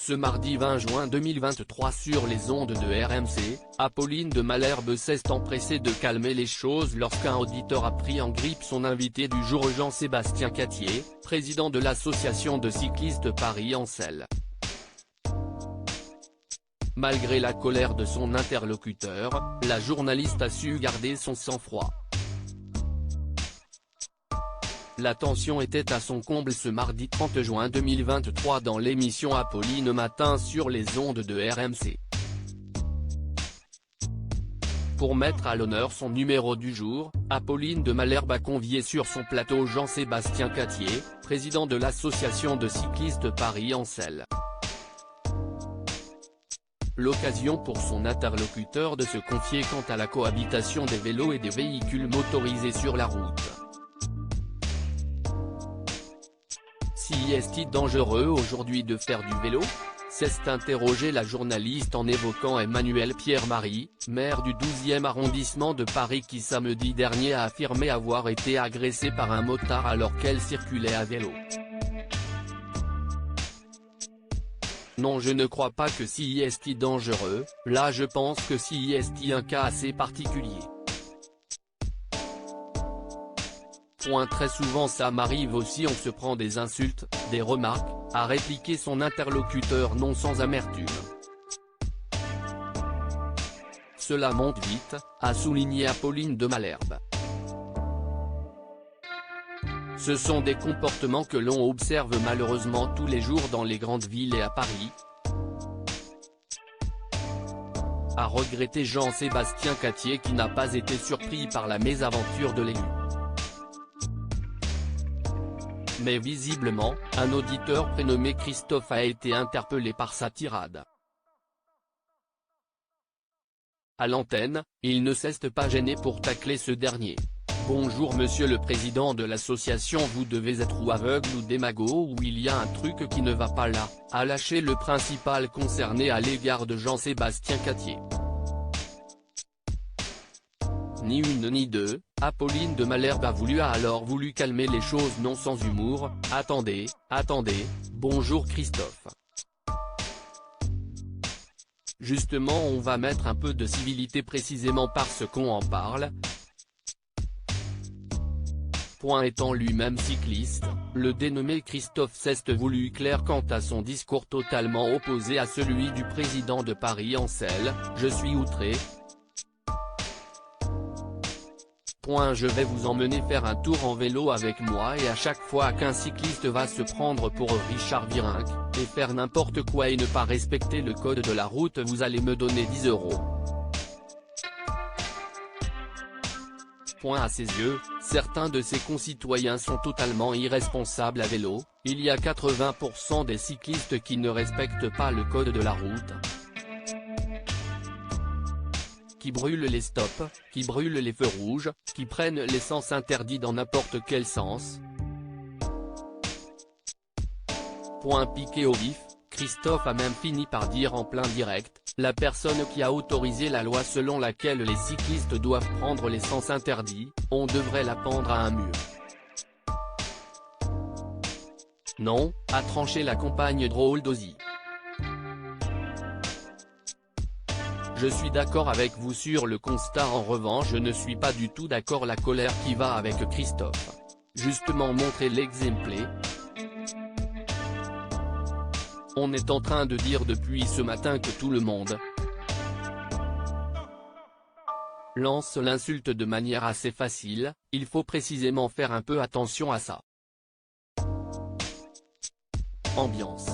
Ce mardi 20 juin 2023 sur les ondes de RMC, Apolline de Malherbe s'est empressée de calmer les choses lorsqu'un auditeur a pris en grippe son invité du jour Jean-Sébastien Cattier, président de l'association de cyclistes Paris-Ancel. Malgré la colère de son interlocuteur, la journaliste a su garder son sang-froid. La tension était à son comble ce mardi 30 juin 2023 dans l'émission Apolline Matin sur les ondes de RMC. Pour mettre à l'honneur son numéro du jour, Apolline de Malherbe a convié sur son plateau Jean-Sébastien Cattier, président de l'association de cyclistes Paris-Ancel. L'occasion pour son interlocuteur de se confier quant à la cohabitation des vélos et des véhicules motorisés sur la route. Si est-il dangereux aujourd'hui de faire du vélo ? S'est interrogé la journaliste en évoquant Emmanuel Pierre-Marie, maire du 12e arrondissement de Paris qui samedi dernier a affirmé avoir été agressée par un motard alors qu'elle circulait à vélo. Non, je ne crois pas que si est dangereux, là je pense que si est un cas assez particulier. Très souvent ça m'arrive aussi, on se prend des insultes, des remarques, a répliqué son interlocuteur non sans amertume. Cela monte vite, a souligné Apolline de Malherbe. Ce sont des comportements que l'on observe malheureusement tous les jours dans les grandes villes et à Paris, a regretté Jean-Sébastien Cattier qui n'a pas été surpris par la mésaventure de l'élu. Mais visiblement, un auditeur prénommé Christophe a été interpellé par sa tirade. À l'antenne, il ne s'est pas gêné pour tacler ce dernier. Bonjour monsieur le président de l'association, vous devez être ou aveugle ou démago ou il y a un truc qui ne va pas là, a lâché le principal concerné à l'égard de Jean-Sébastien Cattier. Ni une ni deux, Apolline de Malherbe a alors voulu calmer les choses non sans humour. Attendez, bonjour Christophe. Justement on va mettre un peu de civilité précisément parce qu'on en parle. Étant lui-même cycliste, le dénommé Christophe s'est voulu clair quant à son discours totalement opposé à celui du président de Paris-Ancel. Je suis outré. Je vais vous emmener faire un tour en vélo avec moi et à chaque fois qu'un cycliste va se prendre pour Richard Virenque, et faire n'importe quoi et ne pas respecter le code de la route, vous allez me donner 10 €. À ses yeux, certains de ses concitoyens sont totalement irresponsables à vélo, il y a 80% des cyclistes qui ne respectent pas le code de la route, qui brûlent les stops, qui brûlent les feux rouges, qui prennent les sens interdits dans n'importe quel sens. Piqué au vif, Christophe a même fini par dire en plein direct, la personne qui a autorisé la loi selon laquelle les cyclistes doivent prendre les sens interdits, on devrait la pendre à un mur. Non, a tranché la compagne drôle d'Ozzy. Je suis d'accord avec vous sur le constat, en revanche je ne suis pas du tout d'accord la colère qui va avec Christophe. Justement montrer l'exemple. On est en train de dire depuis ce matin que tout le monde lance l'insulte de manière assez facile, il faut précisément faire un peu attention à ça. Ambiance.